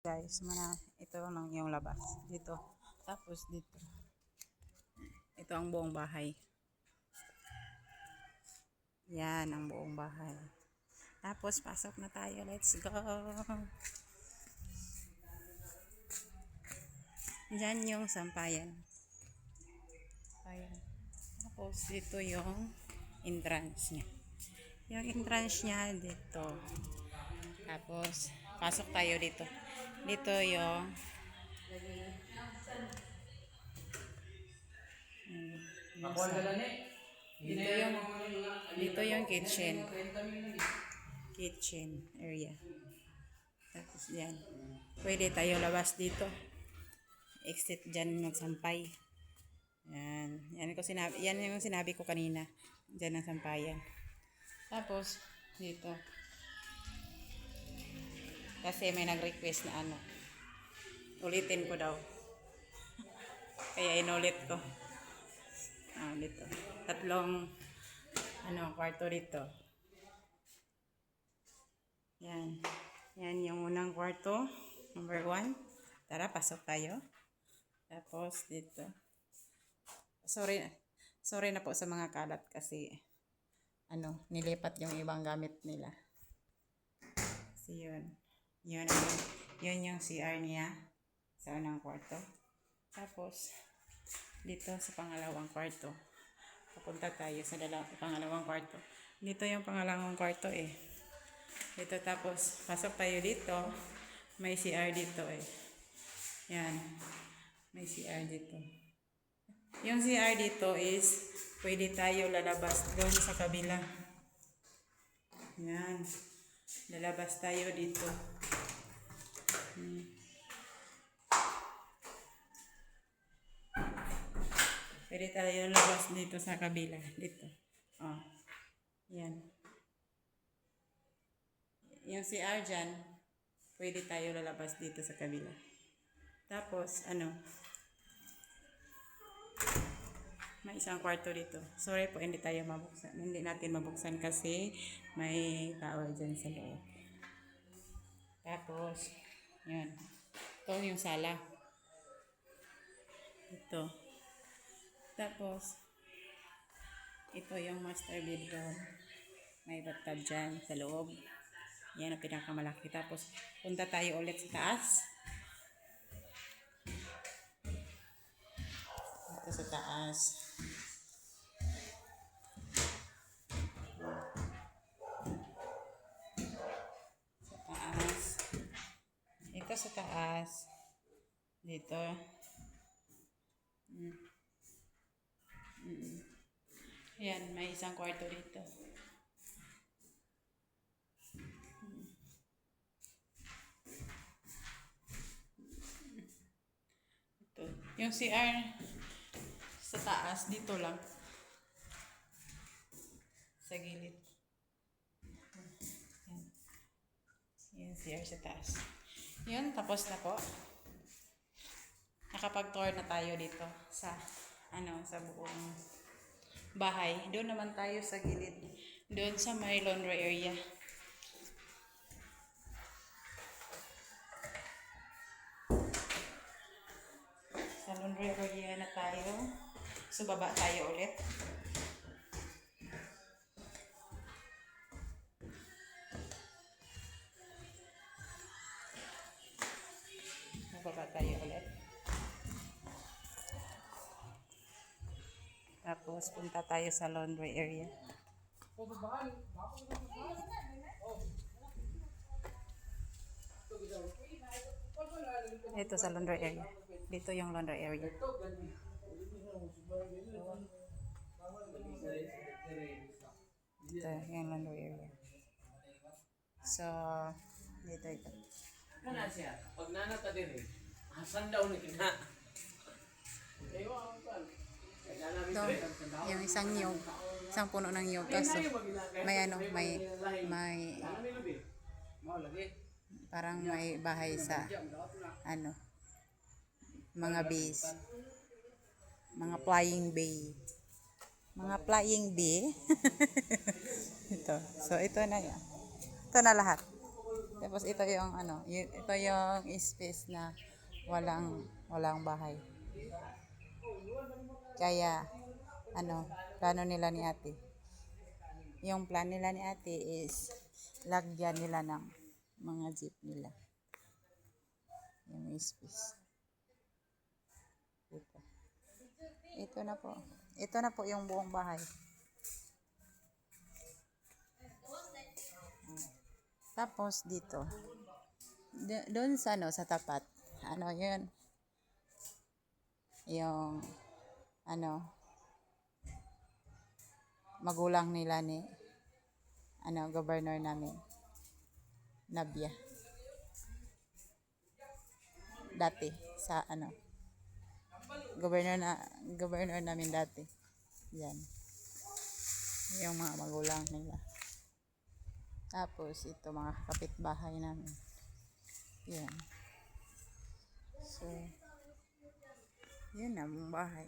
Guys, ito lang yung labas dito. Tapos dito. Ito ang buong bahay. Yan ang buong bahay. Tapos pasok na tayo. Let's go. Diyan yung sampayan. Ayan. Tapos dito yung entrance niya. Yung entrance niya dito. Tapos pasok tayo dito. Dito yung dito yung kitchen area. Tapos yan. Pwede tayo labas dito. Exit dyan magsampay. Yan. Yan yung sinabi ko kanina. Dyan ang sampayan. Tapos dito. Kasi may nag-request na ulitin ko daw. Kaya inulit ko. Dito. Tatlong kwarto dito. Yan. Yan yung unang kwarto. Number 1. Tara, pasok tayo. Tapos dito. Sorry na po sa mga kalat kasi nilipat yung ibang gamit nila. Kasi yun yung CR niya sa unang kwarto. Tapos dito sa pangalawang kwarto. Papunta tayo sa pangalawang kwarto. Dito yung pangalawang kwarto Dito tapos pasok tayo dito. May CR dito Yan. May CR dito. Yung CR dito is pwede tayo lalabas doon sa kabila. Yan. Lalabas tayo dito. Pwede tayo lalabas dito sa kabila. Dito. Yan. Yung CR dyan, pwede tayo lalabas dito sa kabila. Tapos, may isang kwarto dito. Sorry po, hindi natin mabuksan kasi may tao dyan sa loob. Tapos, yan. Ito yung sala. Ito. Tapos, ito yung master bedroom. May bathtub dyan sa loob. Yan ang pinakamalaki. Tapos, punta tayo ulit sa taas. Ito sa taas. Ito sa taas. Dito. Yan, may isang kwarto dito. Ito. Yung CR sa taas, dito lang. Sa gilid. Yan, CR sa taas. Yun, tapos na po. Nakapag-tour na tayo dito sa buong bahay. Doon naman tayo sa gilid. Doon sa may laundry area. Sa laundry area na tayo. So, baba tayo ulit. Baba tayo ulit. Tapos, punta tayo sa laundry area. Ito sa laundry area. Dito yung laundry area. Ito yung laundry area. So, dito ito. Kana siya, pag nanata din asan daw ni kina. Ito, yung isang niyog, isang puno ng niyog kaso may parang may bahay sa mga base, mga flying bee ito, so ito na yan, ito na lahat. Tapos ito yung ano, ito yung space na walang bahay. Kaya ano, plano nila ni ate. Yung plan nila ni ate is lagyan nila ng mga jeep nila. Yung space. Ito. Ito na po. Ito na po yung buong bahay. Tapos dito. Doon sa ano, sa tapat. Ano yun? Yung ano, magulang nila ni ano, governor namin. Nabia. Dati sa ano, governor namin dati. Yan. Yung mga magulang nila. Tapos ito mga kapitbahay namin. Yan. So, yun na ang bahay.